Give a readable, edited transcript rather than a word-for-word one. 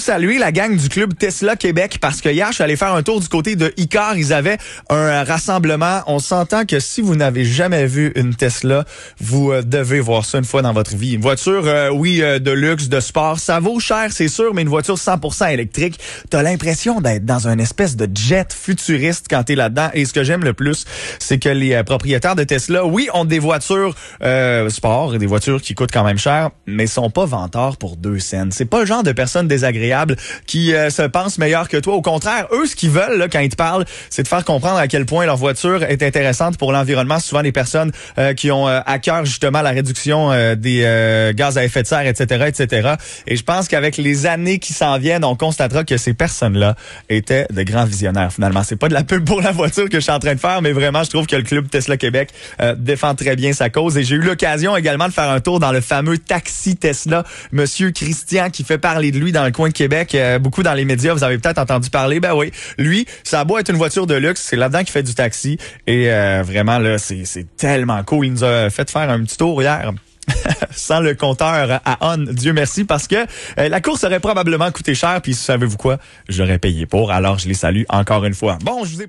Saluer la gang du club Tesla Québec parce que hier, je suis allé faire un tour du côté de Icar. Ils avaient un rassemblement. On s'entend que si vous n'avez jamais vu une Tesla, vous devez voir ça une fois dans votre vie. Une voiture, de luxe, de sport. Ça vaut cher, c'est sûr, mais une voiture 100% électrique, t'as l'impression d'être dans une espèce de jet futuriste quand t'es là-dedans. Et ce que j'aime le plus, c'est que les propriétaires de Tesla, oui, ont des voitures sport et des voitures qui coûtent quand même cher, mais sont pas vantards pour 2 cents. C'est pas le genre de personnes désagréables qui se pensent meilleurs que toi. Au contraire, eux, ce qu'ils veulent là, quand ils te parlent, c'est de faire comprendre à quel point leur voiture est intéressante pour l'environnement. Souvent des personnes qui ont à cœur justement la réduction des gaz à effet de serre, etc., etc. Et je pense qu'avec les années qui s'en viennent, on constatera que ces personnes-là étaient de grands visionnaires. Finalement, c'est pas de la pub pour la voiture que je suis en train de faire, mais vraiment, je trouve que le club Tesla Québec défend très bien sa cause. Et j'ai eu l'occasion également de faire un tour dans le fameux taxi Tesla. Monsieur Christian qui fait parler de lui dans le coin de Québec, beaucoup dans les médias, vous avez peut-être entendu parler. Ben oui, lui, ça a beau être une voiture de luxe, c'est là-dedans qu'il fait du taxi. Et vraiment, là, c'est tellement cool. Il nous a fait faire un petit tour hier. Sans le compteur à on, Dieu merci, parce que la course aurait probablement coûté cher, puis savez-vous quoi? J'aurais payé pour, alors je les salue encore une fois. Bon, je vous ai